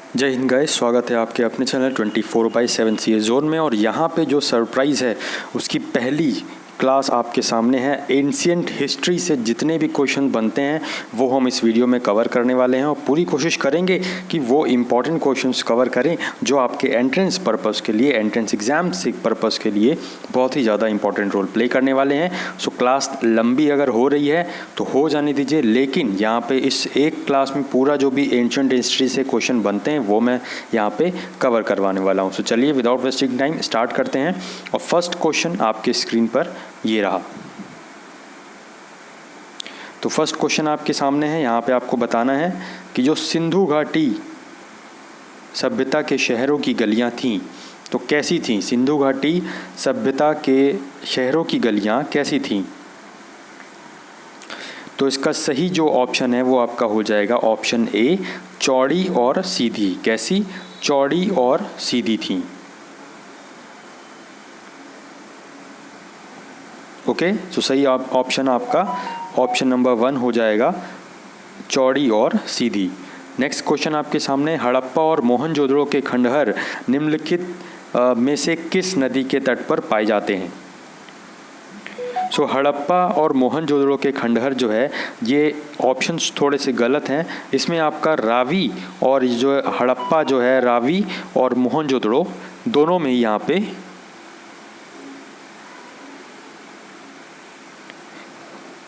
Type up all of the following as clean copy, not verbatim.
जय हिंद गाइस, स्वागत है आपके अपने चैनल 24/7 सीए जोन में। और यहाँ पे जो सरप्राइज़ है उसकी पहली क्लास आपके सामने है। एंशिएंट हिस्ट्री से जितने भी क्वेश्चन बनते हैं वो हम इस वीडियो में कवर करने वाले हैं और पूरी कोशिश करेंगे कि वो इम्पॉर्टेंट क्वेश्चंस कवर करें जो आपके एंट्रेंस पर्पस के लिए, एंट्रेंस एग्जाम पर्पस के लिए बहुत ही ज़्यादा इंपॉर्टेंट रोल प्ले करने वाले हैं। सो क्लास लंबी अगर हो रही है तो हो जाने दीजिए, लेकिन यहाँ पे इस एक क्लास में पूरा जो भी एंशिएंट हिस्ट्री से क्वेश्चन बनते हैं वो मैं यहाँ पे कवर करवाने वाला हूँ। सो चलिए विदाउट वेस्टिंग टाइम स्टार्ट करते हैं। और फर्स्ट क्वेश्चन आपके स्क्रीन पर ये रहा। तो फर्स्ट क्वेश्चन आपके सामने है। यहाँ पे आपको बताना है कि जो सिंधु घाटी सभ्यता के शहरों की गलियाँ थीं तो कैसी थीं। सिंधु घाटी सभ्यता के शहरों की गलियाँ कैसी थीं। तो इसका सही जो ऑप्शन है वो आपका हो जाएगा ऑप्शन ए, चौड़ी और सीधी। कैसी? चौड़ी और सीधी थीं। ओके, तो सही ऑप्शन आपका ऑप्शन नंबर 1 हो जाएगा, चौड़ी और सीधी। नेक्स्ट क्वेश्चन आपके सामने, हड़प्पा और मोहनजोदड़ो के खंडहर निम्नलिखित में से किस नदी के तट पर पाए जाते हैं। सो हड़प्पा और मोहनजोदड़ो के खंडहर जो है ये ऑप्शंस थोड़े से गलत हैं। इसमें आपका रावी और जो हड़प्पा जो है, रावी और मोहनजोदड़ो दोनों में ही यहाँ पे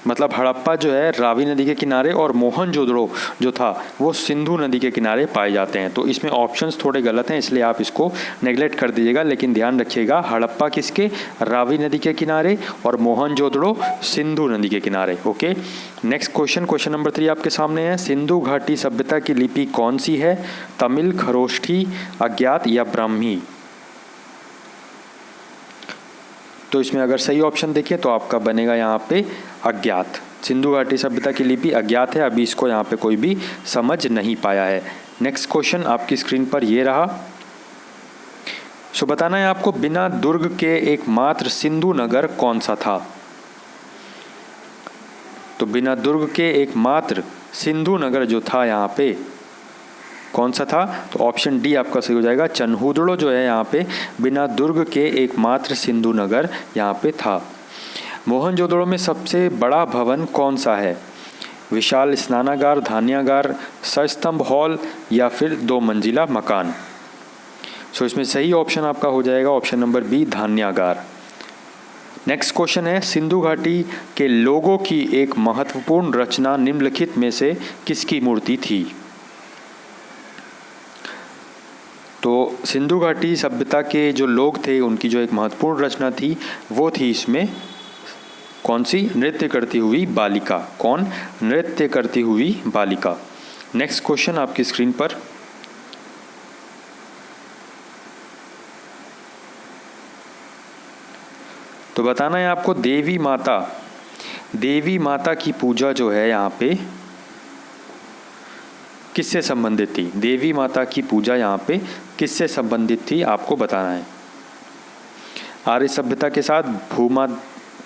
मतलब हड़प्पा जो है रावी नदी के किनारे और मोहनजोदड़ो जो था वो सिंधु नदी के किनारे पाए जाते हैं। तो इसमें ऑप्शंस थोड़े गलत हैं, इसलिए आप इसको नेगलेक्ट कर दीजिएगा। लेकिन ध्यान रखिएगा, हड़प्पा किसके? रावी नदी के किनारे और मोहनजोदड़ो सिंधु नदी के किनारे। ओके, नेक्स्ट क्वेश्चन नंबर 3 आपके सामने है। सिंधु घाटी सभ्यता की लिपि कौन सी है? तमिल, खरोष्ठी, अज्ञात या ब्राह्मी। तो इसमें अगर सही ऑप्शन देखिए तो आपका बनेगा यहाँ पे अज्ञात। सिंधु घाटी सभ्यता की लिपि अज्ञात है, अभी इसको यहाँ पे कोई भी समझ नहीं पाया है। नेक्स्ट क्वेश्चन आपकी स्क्रीन पर ये रहा। सो बताना है आपको, बिना दुर्ग के एकमात्र सिंधु नगर कौन सा था। तो बिना दुर्ग के एकमात्र सिंधु नगर जो था यहाँ पे कौन सा था? तो ऑप्शन डी आपका सही हो जाएगा, चन्हुदड़ो जो है यहाँ पे बिना दुर्ग के एकमात्र सिंधु नगर यहाँ पे था। मोहनजोदड़ो में सबसे बड़ा भवन कौन सा है? विशाल स्नानागार, धान्यागार, सस्तंभ हॉल या फिर 2 मंजिला मकान। सो इसमें सही ऑप्शन आपका हो जाएगा ऑप्शन नंबर बी, धान्यागार। नेक्स्ट क्वेश्चन है, सिंधु घाटी के लोगों की एक महत्वपूर्ण रचना निम्नलिखित में से किसकी मूर्ति थी। तो सिंधु घाटी सभ्यता के जो लोग थे उनकी जो एक महत्वपूर्ण रचना थी वो थी इसमें कौन सी? नृत्य करती हुई बालिका। कौन? नृत्य करती हुई बालिका। नेक्स्ट क्वेश्चन आपकी स्क्रीन पर। तो बताना है आपको, देवी माता की पूजा जो है यहाँ पे किससे संबंधित थी। देवी माता की पूजा यहाँ पे किससे संबंधित थी आपको बताना है। आर्य सभ्यता के साथ,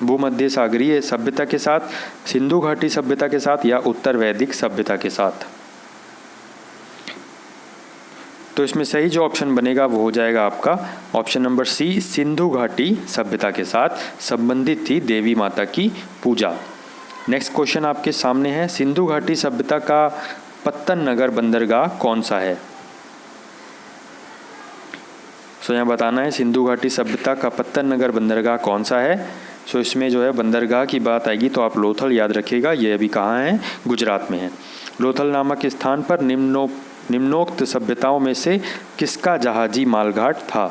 भूमध्य सागरीय सभ्यता के साथ, सिंधु घाटी सभ्यता के साथ या उत्तर वैदिक सभ्यता के साथ। तो इसमें सही जो ऑप्शन बनेगा वो हो जाएगा आपका ऑप्शन नंबर सी, सिंधु घाटी सभ्यता के साथ संबंधित थी देवी माता की पूजा। नेक्स्ट क्वेश्चन आपके सामने है, सिंधु घाटी सभ्यता का पत्तन नगर बंदरगाह कौन सा है। सो यहाँ बताना है, सिंधु घाटी सभ्यता का पत्तन नगर बंदरगाह कौन सा है। सो इसमें जो है बंदरगाह की बात आएगी तो आप लोथल याद रखिएगा, ये अभी कहाँ है? गुजरात में है। लोथल नामक स्थान पर निम्नोक्त सभ्यताओं में से किसका जहाजी मालघाट था।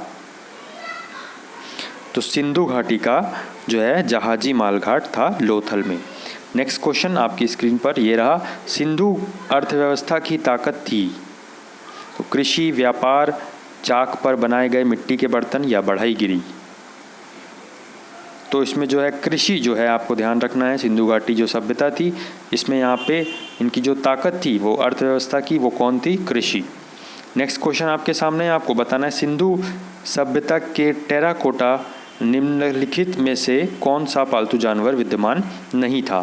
तो सिंधु घाटी का जो है जहाजी मालघाट था लोथल में। नेक्स्ट क्वेश्चन आपकी स्क्रीन पर ये रहा, सिंधु अर्थव्यवस्था की ताकत थी तो कृषि, व्यापार, चाक पर बनाए गए मिट्टी के बर्तन या बढ़ईगिरी। तो इसमें जो है कृषि जो है आपको ध्यान रखना है। सिंधु घाटी जो सभ्यता थी इसमें यहाँ पे इनकी जो ताकत थी वो अर्थव्यवस्था की, वो कौन थी? कृषि। नेक्स्ट क्वेश्चन आपके सामने, आपको बताना है, सिंधु सभ्यता के टेराकोटा निम्नलिखित में से कौन सा पालतू जानवर विद्यमान नहीं था।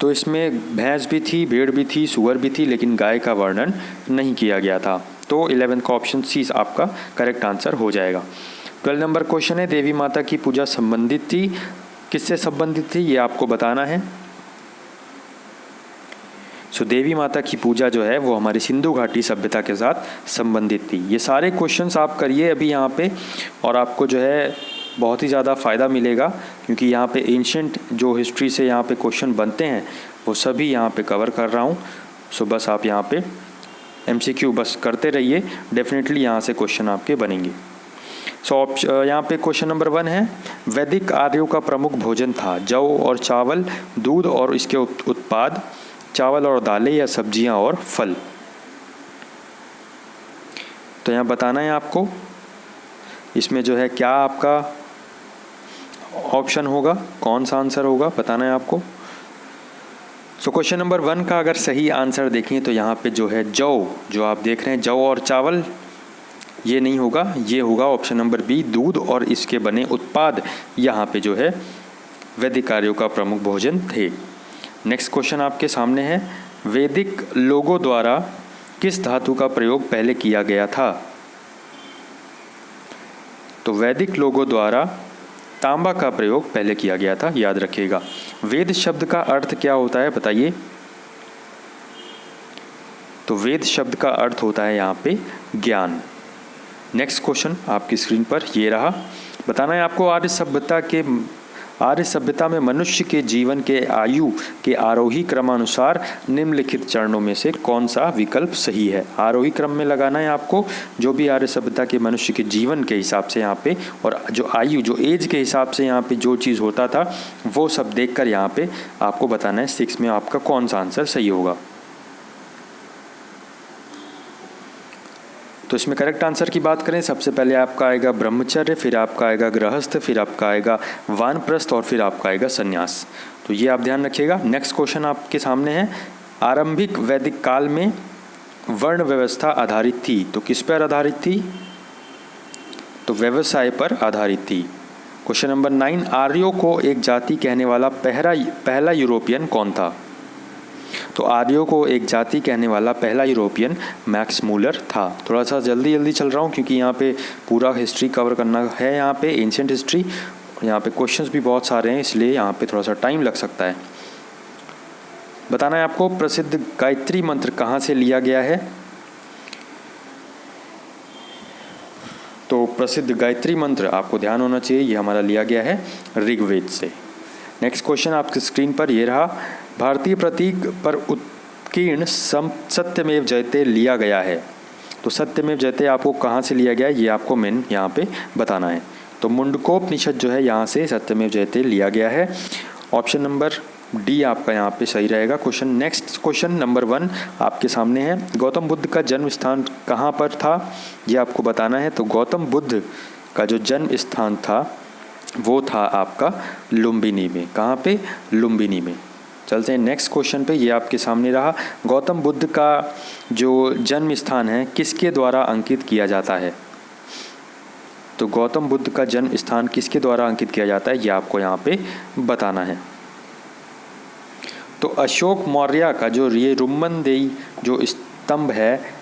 तो इसमें भैंस भी थी, भेड़ भी थी, सूअर भी थी, लेकिन गाय का वर्णन नहीं किया गया था। तो 11 का ऑप्शन सी आपका करेक्ट आंसर हो जाएगा। 12 नंबर क्वेश्चन है, देवी माता की पूजा संबंधित थी, किससे संबंधित थी ये आपको बताना है। देवी माता की पूजा जो है वो हमारी सिंधु घाटी सभ्यता के साथ संबंधित थी। ये सारे क्वेश्चंस आप करिए अभी यहाँ पे, और आपको जो है बहुत ही ज़्यादा फ़ायदा मिलेगा, क्योंकि यहाँ पे एंशिएंट जो हिस्ट्री से यहाँ पे क्वेश्चन बनते हैं वो सभी यहाँ पे कवर कर रहा हूँ। बस आप यहाँ पे MCQ बस करते रहिए, डेफिनेटली यहाँ से क्वेश्चन आपके बनेंगे। यहाँ पे क्वेश्चन नंबर 1 है, वैदिक आर्यों का प्रमुख भोजन था जौ और चावल, दूध और इसके उत्पाद, चावल और दालें, या सब्जियां और फल। तो यहाँ बताना है आपको, इसमें जो है क्या आपका ऑप्शन होगा, कौन सा आंसर होगा, बताना है आपको। क्वेश्चन नंबर 1 का अगर सही आंसर देखें तो यहाँ पे जो है जौ, जो आप देख रहे हैं जौ और चावल, ये नहीं होगा, ये होगा ऑप्शन नंबर बी, दूध और इसके बने उत्पाद यहाँ पे जो है वैदिक आर्यों का प्रमुख भोजन थे। नेक्स्ट क्वेश्चन आपके सामने है, वैदिक लोगों द्वारा किस धातु का प्रयोग पहले किया गया था। तो वैदिक लोगों द्वारा तांबा का प्रयोग पहले किया गया था, याद रखिएगा। वेद शब्द का अर्थ क्या होता है बताइए। तो वेद शब्द का अर्थ होता है यहाँ पे ज्ञान। नेक्स्ट क्वेश्चन आपकी स्क्रीन पर ये रहा, बताना है आपको, आर्य सभ्यता में मनुष्य के जीवन के आयु के आरोही क्रमानुसार निम्नलिखित चरणों में से कौन सा विकल्प सही है। आरोही क्रम में लगाना है आपको, जो भी आर्य सभ्यता के मनुष्य के जीवन के हिसाब से यहाँ पे, और जो आयु, जो एज के हिसाब से यहाँ पे जो चीज़ होता था वो सब देखकर यहाँ पे आपको बताना है 6 में आपका कौन सा आंसर सही होगा। तो इसमें करेक्ट आंसर की बात करें, सबसे पहले आपका आएगा ब्रह्मचर्य, फिर आपका आएगा गृहस्थ, फिर आपका आएगा वानप्रस्थ और फिर आपका आएगा संन्यास। तो ये आप ध्यान रखिएगा। नेक्स्ट क्वेश्चन आपके सामने है, आरंभिक वैदिक काल में वर्ण व्यवस्था आधारित थी, तो किस पर आधारित थी। तो व्यवसाय पर आधारित थी। क्वेश्चन नंबर 9, आर्यों को एक जाति कहने वाला पहला यूरोपियन कौन था। तो आर्यों को एक जाति कहने वाला पहला यूरोपियन मैक्स मूलर था। थोड़ा सा जल्दी चल रहा हूँ क्योंकि यहाँ पे पूरा हिस्ट्री कवर करना है, यहाँ पे एंशिएंट हिस्ट्री, यहाँ पे क्वेश्चंस भी बहुत सारे हैं, इसलिए यहाँ पे थोड़ा सा टाइम लग सकता है। बताना है आपको, प्रसिद्ध गायत्री मंत्र कहाँ से लिया गया है। तो प्रसिद्ध गायत्री मंत्र आपको ध्यान होना चाहिए, ये हमारा लिया गया है ऋग्वेद से। नेक्स्ट क्वेश्चन आपकी स्क्रीन पर ये रहा, भारतीय प्रतीक पर उत्कीर्ण सत्यमेव जयते लिया गया है। तो सत्यमेव जयते आपको कहाँ से लिया गया है, ये आपको मेन यहाँ पे बताना है। तो मुंडकोपनिषद जो है यहाँ से सत्यमेव जयते लिया गया है। ऑप्शन नंबर डी आपका यहाँ पे सही रहेगा। नेक्स्ट क्वेश्चन नंबर 1 आपके सामने है, गौतम बुद्ध का जन्म स्थान कहाँ पर था, ये आपको बताना है। तो गौतम बुद्ध का जो जन्म स्थान था वो था आपका लुम्बिनी में। कहाँ पे, लुम्बिनी में। चलते हैं नेक्स्ट क्वेश्चन पे, ये आपके सामने रहा, गौतम बुद्ध का जो जन्म स्थान है किसके द्वारा अंकित किया जाता है। तो गौतम बुद्ध का जन्म स्थान किसके द्वारा अंकित किया जाता है, ये आपको यहाँ पे बताना है। तो अशोक मौर्य का जो ये रुम्मनदेई जो स्तंभ है,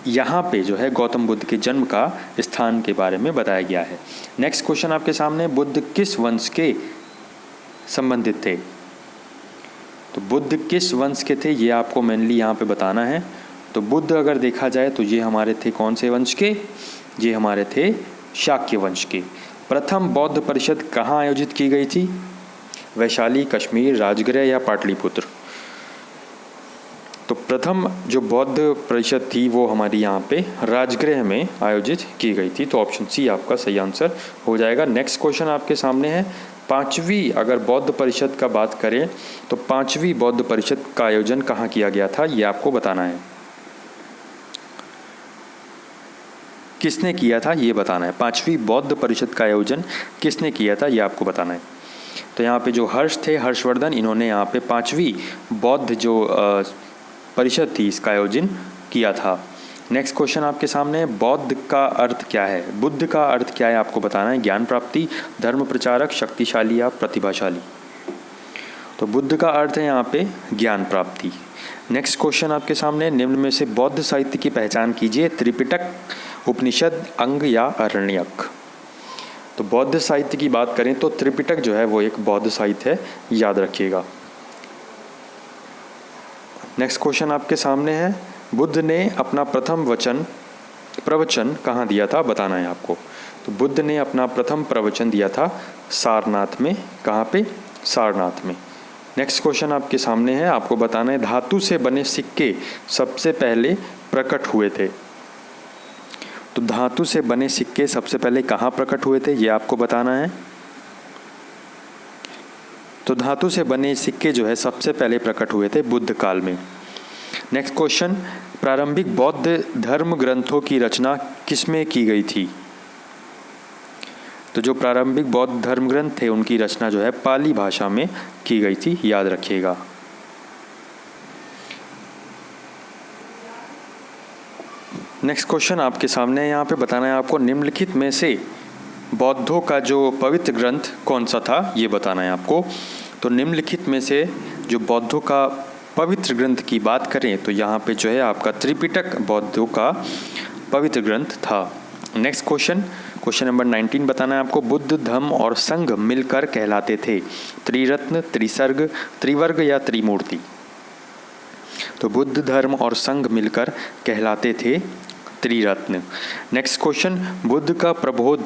यहाँ पे जो है गौतम बुद्ध के जन्म का स्थान के बारे में बताया गया है। नेक्स्ट क्वेश्चन आपके सामने, बुद्ध किस वंश के संबंधित थे। तो बुद्ध किस वंश के थे, ये आपको मेनली यहाँ पे बताना है। तो बुद्ध अगर देखा जाए तो ये हमारे थे कौन से वंश के, ये हमारे थे शाक्य वंश के। प्रथम बौद्ध परिषद कहाँ आयोजित की गई थी, वैशाली, कश्मीर, राजगृह या पाटलिपुत्र। तो प्रथम जो बौद्ध परिषद थी वो हमारी यहाँ पे राजगृह में आयोजित की गई थी। तो ऑप्शन सी आपका सही आंसर हो जाएगा। नेक्स्ट क्वेश्चन आपके सामने है, 5वीं अगर बौद्ध परिषद का बात करें तो 5वीं बौद्ध परिषद का आयोजन कहाँ किया गया था, ये आपको बताना है। किसने किया था ये बताना है। 5वीं बौद्ध परिषद का आयोजन किसने किया था ये आपको बताना है। तो यहाँ पे जो हर्ष थे, हर्षवर्धन, इन्होंने यहाँ पे 5वीं बौद्ध जो परिषद थी इसका आयोजन किया था। नेक्स्ट क्वेश्चन आपके सामने, बौद्ध का अर्थ क्या है, बुद्ध का अर्थ क्या है आपको बताना है। ज्ञान प्राप्ति, धर्म प्रचारक, शक्तिशाली या प्रतिभाशाली। तो बुद्ध का अर्थ है यहाँ पे ज्ञान प्राप्ति। नेक्स्ट क्वेश्चन आपके सामने, निम्न में से बौद्ध साहित्य की पहचान कीजिए। त्रिपिटक, उपनिषद, अंग या अरण्यक। तो बौद्ध साहित्य की बात करें तो त्रिपिटक जो है वो एक बौद्ध साहित्य है, याद रखिएगा। नेक्स्ट क्वेश्चन आपके सामने है, बुद्ध ने अपना प्रथम प्रवचन कहाँ दिया था, बताना है आपको। तो बुद्ध ने अपना प्रथम प्रवचन दिया था सारनाथ में। कहाँ पे? सारनाथ में। नेक्स्ट क्वेश्चन आपके सामने है, आपको बताना है धातु से बने सिक्के सबसे पहले प्रकट हुए थे। तो धातु से बने सिक्के सबसे पहले कहाँ प्रकट हुए थे, ये आपको बताना है। तो धातु से बने सिक्के जो है सबसे पहले प्रकट हुए थे बुद्ध काल में। नेक्स्ट क्वेश्चन, प्रारंभिक बौद्ध धर्म ग्रंथों की रचना किसमें की गई थी? तो जो प्रारंभिक बौद्ध धर्म ग्रंथ थे उनकी रचना जो है पाली भाषा में की गई थी, याद रखिएगा। नेक्स्ट क्वेश्चन आपके सामने, यहाँ पे बताना है आपको निम्नलिखित में से बौद्धों का जो पवित्र ग्रंथ कौन सा था, ये बताना है आपको। तो निम्नलिखित में से जो बौद्धों का पवित्र ग्रंथ की बात करें तो यहाँ पे जो है आपका त्रिपिटक बौद्धों का पवित्र ग्रंथ था। नेक्स्ट क्वेश्चन नंबर 19 बताना है आपको, बुद्ध धम्म और संघ मिलकर कहलाते थे त्रिरत्न, त्रिसर्ग, त्रिवर्ग या त्रिमूर्ति। तो बुद्ध धर्म और संघ मिलकर कहलाते थे त्रिरत्न। नेक्स्ट क्वेश्चन, बुद्ध का प्रबोध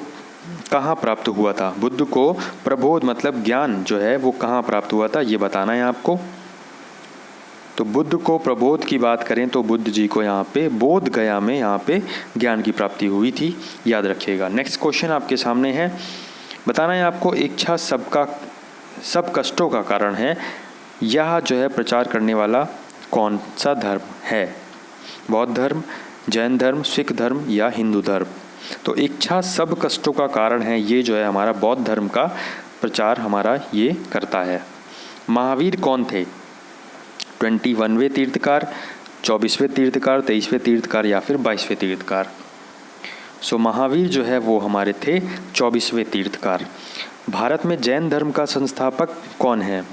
कहाँ प्राप्त हुआ था? बुद्ध को प्रबोध मतलब ज्ञान जो है वो कहाँ प्राप्त हुआ था, ये बताना है आपको। तो बुद्ध को प्रबोध की बात करें तो बुद्ध जी को यहाँ पे बोध गया में यहाँ पे ज्ञान की प्राप्ति हुई थी, याद रखिएगा। नेक्स्ट क्वेश्चन आपके सामने है, बताना है आपको इच्छा सब कष्टों का कारण है, यह जो है प्रचार करने वाला कौन सा धर्म है? बौद्ध धर्म, जैन धर्म, सिख धर्म या हिंदू धर्म। तो इच्छा सब कष्टों का कारण है, ये जो है हमारा बौद्ध धर्म का प्रचार हमारा ये करता है। महावीर कौन थे? 21वें तीर्थकार, 24वें तीर्थकार, 23वें तीर्थकार या फिर 22वें तीर्थकार। सो महावीर जो है वो हमारे थे 24वें तीर्थकार। भारत में जैन धर्म का संस्थापक कौन है?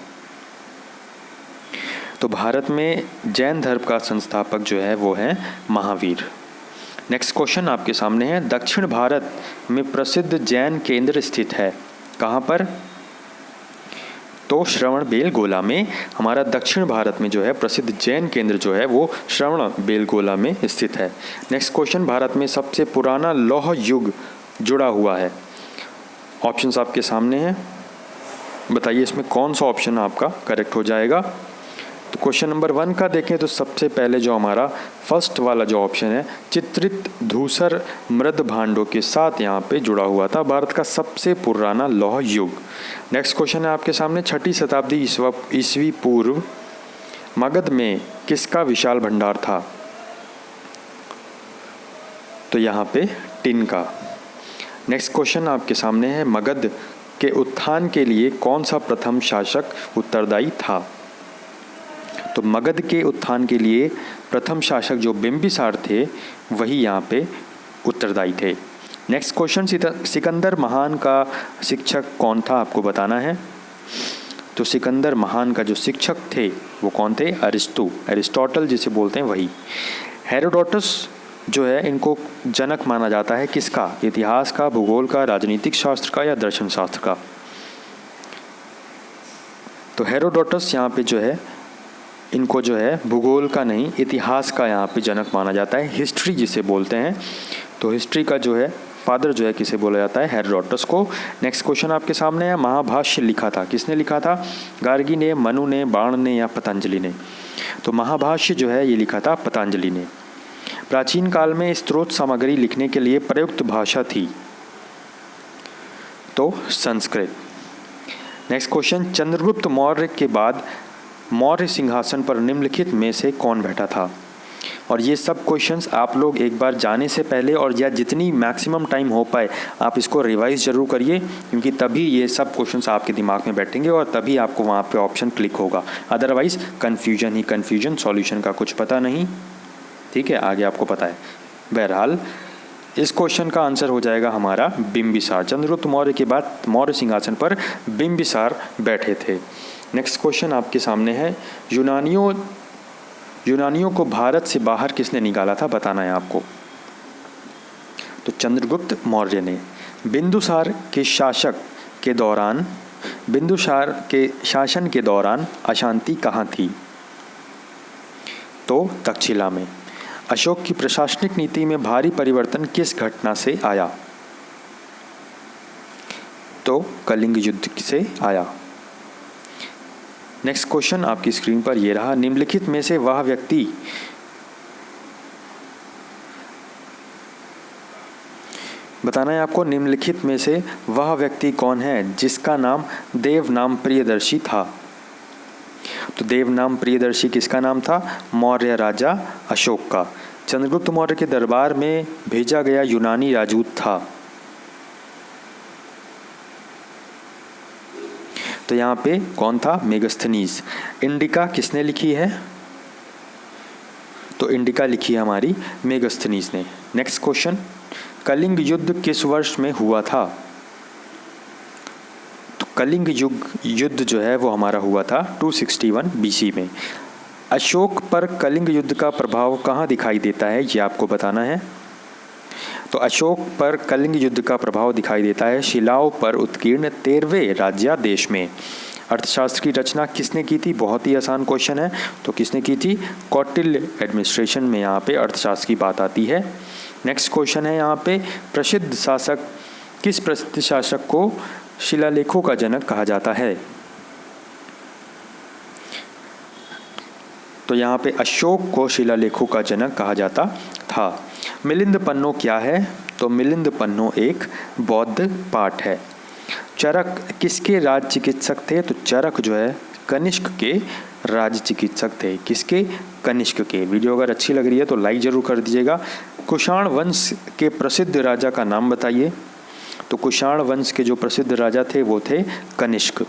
तो भारत में जैन धर्म का संस्थापक जो है वो है महावीर। नेक्स्ट क्वेश्चन आपके सामने है, दक्षिण भारत में प्रसिद्ध जैन केंद्र स्थित है, कहाँ पर? तो श्रवणबेलगोला में हमारा दक्षिण भारत में जो है प्रसिद्ध जैन केंद्र जो है वो श्रवणबेलगोला में स्थित है। नेक्स्ट क्वेश्चन, भारत में सबसे पुराना लौह युग जुड़ा हुआ है। ऑप्शंस आपके सामने हैं, बताइए इसमें कौन सा ऑप्शन आपका करेक्ट हो जाएगा। तो क्वेश्चन नंबर 1 का देखें तो सबसे पहले जो हमारा फर्स्ट वाला जो ऑप्शन है, चित्रित धूसर मृद भांडों के साथ यहाँ पे जुड़ा हुआ था भारत का सबसे पुराना लौह युग। नेक्स्ट क्वेश्चन है आपके सामने, 6ठी शताब्दी ईस्वी पूर्व मगध में किसका विशाल भंडार था? तो यहाँ पे टिन का। नेक्स्ट क्वेश्चन आपके सामने है, मगध के उत्थान के लिए कौन सा प्रथम शासक उत्तरदायी था? तो मगध के उत्थान के लिए प्रथम शासक जो बिंबिसार थे वही यहाँ पे उत्तरदायी थे। नेक्स्ट क्वेश्चन, सिकंदर महान का शिक्षक कौन था, आपको बताना है। तो सिकंदर महान का जो शिक्षक थे वो कौन थे? एरिस्टोटल जिसे बोलते हैं वही। हेरोडोटस जो है इनको जनक माना जाता है किसका? इतिहास का, भूगोल का, राजनीतिक शास्त्र का या दर्शन शास्त्र का? तो हेरोडोटस यहाँ पे जो है इनको जो है भूगोल का नहीं इतिहास का यहाँ पे जनक माना जाता है, हिस्ट्री जिसे बोलते हैं। तो हिस्ट्री का जो है फादर जो है किसे बोला जाता है? हेरोडोटस को। नेक्स्ट क्वेश्चन आपके सामने है, महाभाष्य लिखा था किसने लिखा था? गार्गी ने, मनु ने, बाण ने या पतंजलि ने? तो महाभाष्य जो है ये लिखा था पतंजलि ने। प्राचीन काल में स्त्रोत सामग्री लिखने के लिए प्रयुक्त भाषा थी? तो संस्कृत। नेक्स्ट क्वेश्चन, चंद्रगुप्त मौर्य के बाद मौर्य सिंहासन पर निम्नलिखित में से कौन बैठा था? और ये सब क्वेश्चंस आप लोग एक बार जाने से पहले और या जितनी मैक्सिमम टाइम हो पाए आप इसको रिवाइज जरूर करिए, क्योंकि तभी ये सब क्वेश्चंस आपके दिमाग में बैठेंगे और तभी आपको वहाँ पे ऑप्शन क्लिक होगा। अदरवाइज कन्फ्यूजन ही कन्फ्यूजन, सॉल्यूशन का कुछ पता नहीं। ठीक है, आगे आपको पता है। बहरहाल इस क्वेश्चन का आंसर हो जाएगा हमारा बिंबिसार। चंद्रगुप्त मौर्य के बाद मौर्य सिंहासन पर बिंबिसार बैठे थे। नेक्स्ट क्वेश्चन आपके सामने है, यूनानियों को भारत से बाहर किसने निकाला था, बताना है आपको। तो चंद्रगुप्त मौर्य ने। बिंदुसार के शासन के दौरान अशांति कहाँ थी, तो तक्षशिला में। अशोक की प्रशासनिक नीति में भारी परिवर्तन किस घटना से आया, तो कलिंग युद्ध से आया। नेक्स्ट क्वेश्चन आपकी स्क्रीन पर ये रहा, निम्नलिखित में से वह व्यक्ति बताना है आपको, निम्नलिखित में से वह व्यक्ति कौन है जिसका नाम देवनाम प्रियदर्शी था। तो देवनाम प्रियदर्शी किसका नाम था, मौर्य राजा अशोक का। चंद्रगुप्त मौर्य के दरबार में भेजा गया यूनानी राजदूत था। तो यहाँ पे कौन था, मेगास्थनीज। इंडिका किसने लिखी है, तो इंडिका लिखी है हमारी मेगास्थनीज ने। नेक्स्ट क्वेश्चन, कलिंग युद्ध किस वर्ष में हुआ था, तो कलिंग युद्ध जो है वो हमारा हुआ था 261 BC में। अशोक पर कलिंग युद्ध का प्रभाव कहाँ दिखाई देता है, ये आपको बताना है। तो अशोक पर कलिंग युद्ध का प्रभाव दिखाई देता है शिलाओं पर उत्कीर्ण 13वें राज्यादेश में। अर्थशास्त्र की रचना किसने की थी, बहुत ही आसान क्वेश्चन है, तो किसने की थी, कौटिल्य एडमिनिस्ट्रेशन में यहाँ पे अर्थशास्त्र की बात आती है। नेक्स्ट क्वेश्चन है यहाँ पे, किस प्रसिद्ध शासक को शिलालेखों का जनक कहा जाता है, तो यहाँ पे अशोक को शिलालेखों का जनक कहा जाता था। मिलिंद पन्नो क्या है, तो मिलिंद पन्नो एक बौद्ध पाठ है। चरक किसके राज चिकित्सक थे, तो चरक जो है कनिष्क के राज चिकित्सक थे। किसके, कनिष्क के। वीडियो अगर अच्छी लग रही है तो लाइक जरूर कर दीजिएगा। कुषाण वंश के प्रसिद्ध राजा का नाम बताइए, तो कुषाण वंश के जो प्रसिद्ध राजा थे वो थे कनिष्क।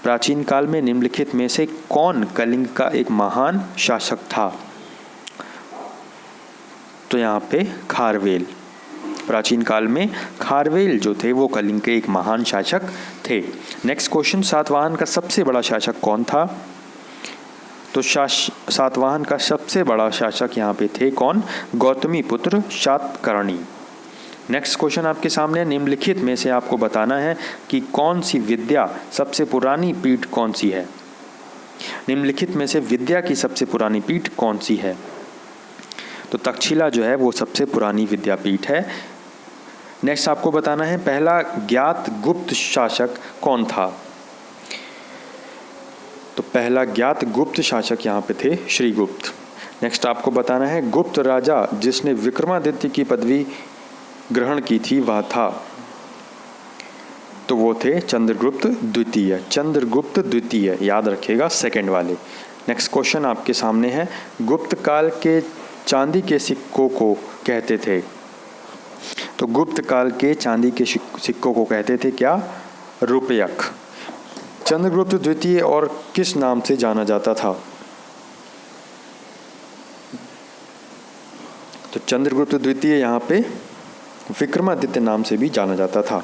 प्राचीन काल में निम्नलिखित में से कौन कलिंग का एक महान शासक था, तो यहाँ पे खारवेल। प्राचीन काल में खारवेल जो थे वो कलिंग के एक महान शासक थे। नेक्स्ट क्वेश्चन, सातवाहन का सबसे बड़ा शासक कौन था, तो सातवाहन का सबसे बड़ा शासक यहाँ पे थे कौन, गौतमी पुत्र शातकर्णी। नेक्स्ट क्वेश्चन आपके सामने, निम्नलिखित में से आपको बताना है कि कौन सी विद्या सबसे पुरानी पीठ कौन सी है। निम्नलिखित में से विद्या की सबसे पुरानी पीठ कौन सी है, तो तक्षशिला जो है वो सबसे पुरानी विद्यापीठ है। नेक्स्ट आपको बताना है पहला ज्ञात गुप्त शासक कौन था, तो पहला ज्ञात गुप्त शासक यहाँ पे थे श्रीगुप्त। नेक्स्ट आपको बताना है गुप्त राजा जिसने विक्रमादित्य की पदवी ग्रहण की थी वह था, तो वो थे चंद्रगुप्त द्वितीय। चंद्रगुप्त द्वितीय याद रखिएगा, सेकंड वाले। नेक्स्ट क्वेश्चन आपके सामने है, गुप्त काल के चांदी के सिक्कों को कहते थे, तो गुप्त काल के चांदी के सिक्कों को कहते थे क्या, रुपयक। चंद्रगुप्त द्वितीय और किस नाम से जाना जाता था, तो चंद्रगुप्त द्वितीय यहाँ पे विक्रमादित्य नाम से भी जाना जाता था।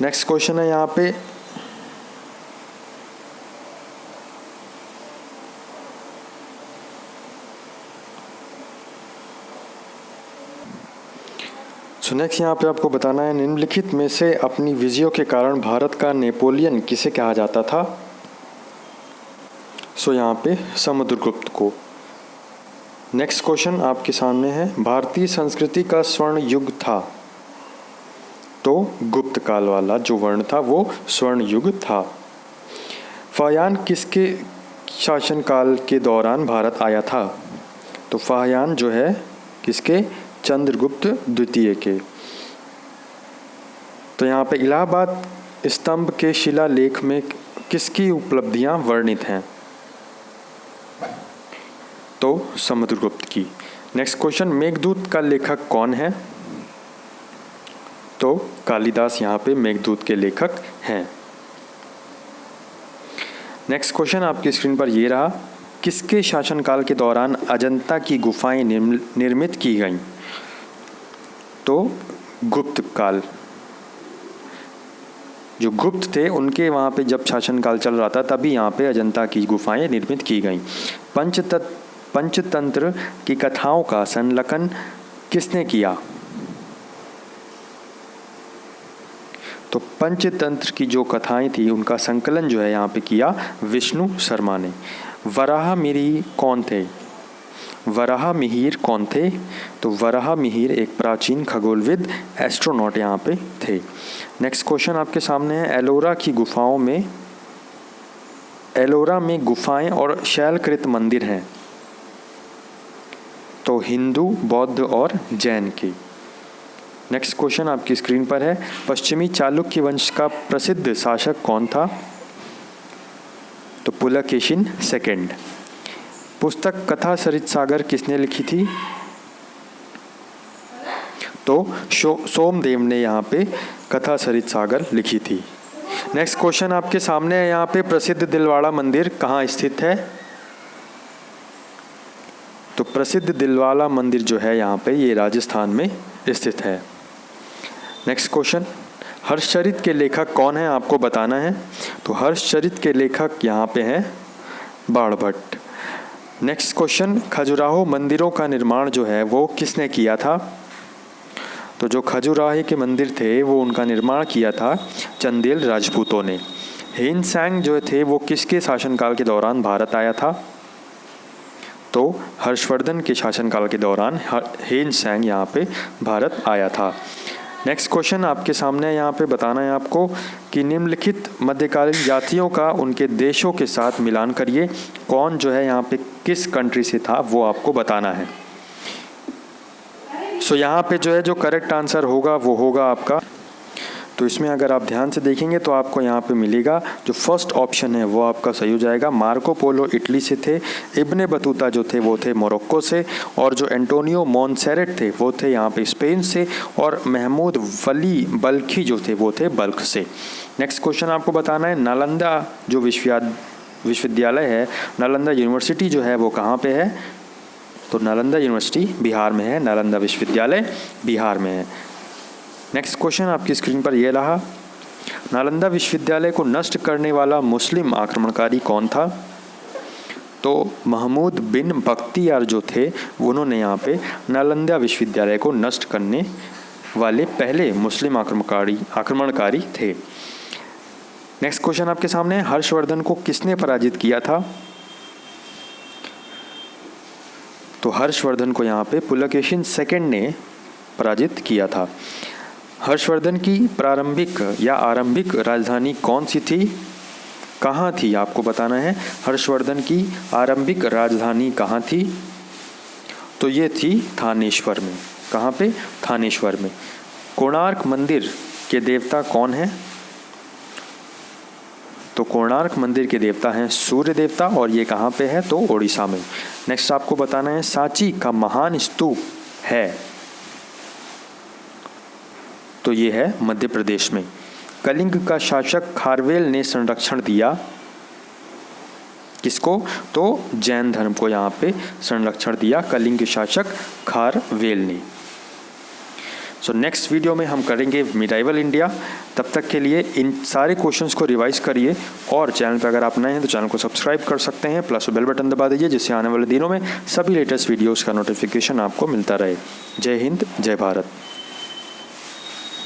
नेक्स्ट क्वेश्चन है यहाँ पे, नेक्स्ट यहाँ पे आपको बताना है निम्नलिखित में से अपनी विजयों के कारण भारत का नेपोलियन किसे कहा जाता था, यहाँ पे समुद्रगुप्त को। नेक्स्ट क्वेश्चन आपके सामने है, भारतीय संस्कृति का स्वर्ण युग था, तो गुप्त काल वाला जो वर्ण था वो स्वर्ण युग था। फाहियान किसके शासनकाल के दौरान भारत आया था, तो फाहियान जो है किसके, चंद्रगुप्त द्वितीय के। तो यहाँ पे इलाहाबाद स्तंभ के शिलालेख में किसकी उपलब्धियां वर्णित हैं, तो समुद्रगुप्त की। नेक्स्ट क्वेश्चन, मेघदूत का लेखक कौन है, तो कालिदास यहाँ पे मेघदूत के लेखक हैं। नेक्स्ट क्वेश्चन आपकी स्क्रीन पर ये रहा, किसके शासनकाल के दौरान अजंता की गुफाएं निर्मित की गईं, तो गुप्त काल। जो गुप्त थे उनके वहाँ पे जब शासनकाल चल रहा था तभी यहाँ पे अजंता की गुफाएं निर्मित की गईं। पंचतंत्र की कथाओं का संकलन किसने किया? तो पंचतंत्र की जो कथाएं थी उनका संकलन जो है यहाँ पे किया विष्णु शर्मा ने। वराहमिहिर कौन थे? वराहमिहिर कौन थे? तो वराहमिहिर एक प्राचीन खगोलविद एस्ट्रोनॉट यहाँ पे थे। नेक्स्ट क्वेश्चन आपके सामने है, एलोरा में गुफाएं और शैलकृत मंदिर हैं, तो हिंदू, बौद्ध और जैन के। नेक्स्ट क्वेश्चन आपकी स्क्रीन पर है, पश्चिमी चालुक्य वंश का प्रसिद्ध शासक कौन था? तो पुलकेशिन सेकंड। पुस्तक कथा सरित सागर किसने लिखी थी? तो सोमदेव ने यहाँ पे कथा सरित सागर लिखी थी। नेक्स्ट क्वेश्चन आपके सामने है, यहाँ पे प्रसिद्ध दिलवाड़ा मंदिर कहाँ स्थित है? तो प्रसिद्ध दिलवाड़ा मंदिर जो है यहाँ पे ये राजस्थान में स्थित है। नेक्स्ट क्वेश्चन, हर्षचरित के लेखक कौन है आपको बताना है। तो हर्षचरित के लेखक यहाँ पे हैं बाणभट्ट। नेक्स्ट क्वेश्चन, खजुराहो मंदिरों का निर्माण जो है वो किसने किया था? तो जो खजुराहो के मंदिर थे वो उनका निर्माण किया था चंदेल राजपूतों ने। हेनसैंग जो थे वो किसके शासनकाल के दौरान भारत आया था? तो हर्षवर्धन के शासनकाल के दौरान हेनसैंग यहाँ पे भारत आया था। नेक्स्ट क्वेश्चन आपके सामने यहाँ पे बताना है आपको कि निम्नलिखित मध्यकालीन जातियों का उनके देशों के साथ मिलान करिए। कौन जो है यहाँ पे किस कंट्री से था वो आपको बताना है। सो यहाँ पे जो है जो करेक्ट आंसर होगा वो होगा आपका, तो इसमें अगर आप ध्यान से देखेंगे तो आपको यहाँ पे मिलेगा जो फर्स्ट ऑप्शन है वो आपका सही हो जाएगा। मार्को पोलो इटली से थे, इब्ने बतूता जो थे वो थे मोरक्को से, और जो एंटोनियो मोनसेरेट थे वो थे यहाँ पे स्पेन से, और महमूद वली बल्खी जो थे वो थे बल्ख से। नेक्स्ट क्वेश्चन आपको बताना है, नालंदा जो विश्वविद्यालय है, नालंदा यूनिवर्सिटी जो है वो कहाँ पे है? तो नालंदा यूनिवर्सिटी बिहार में है, नालंदा विश्वविद्यालय बिहार में है। नेक्स्ट क्वेश्चन आपकी स्क्रीन पर यह रहा, नालंदा विश्वविद्यालय को नष्ट करने वाला मुस्लिम आक्रमणकारी कौन था? तो महमूद बिन बख्तियार जो थे उन्होंने यहाँ पे नालंदा विश्वविद्यालय को नष्ट करने वाले पहले मुस्लिम आक्रमणकारी थे। नेक्स्ट क्वेश्चन आपके सामने, हर्षवर्धन को किसने पराजित किया था? तो हर्षवर्धन को यहाँ पे पुलकेशिन सेकंड ने पराजित किया था। हर्षवर्धन की आरंभिक राजधानी कौन सी थी? कहाँ थी आपको बताना है। हर्षवर्धन की आरंभिक राजधानी कहाँ थी? तो ये थी थानेश्वर में। कहाँ पे? थानेश्वर में। कोणार्क मंदिर के देवता कौन है? तो कोणार्क मंदिर के देवता हैं सूर्य देवता, और ये कहाँ पे है? तो ओडिशा में। नेक्स्ट आपको बताना है, सांची का महान स्तूप है, तो ये है मध्य प्रदेश में। कलिंग का शासक खारवेल ने संरक्षण दिया किसको? तो जैन धर्म को यहाँ पे संरक्षण दिया कलिंग के शासक खारवेल ने। सो नेक्स्ट वीडियो में हम करेंगे मिडाइवल इंडिया। तब तक के लिए इन सारे क्वेश्चंस को रिवाइज करिए, और चैनल पर अगर आप नए हैं तो चैनल को सब्सक्राइब कर सकते हैं, प्लस बेल बटन दबा दीजिए जिससे आने वाले दिनों में सभी लेटेस्ट वीडियोस का नोटिफिकेशन आपको मिलता रहे। जय हिंद, जय भारत।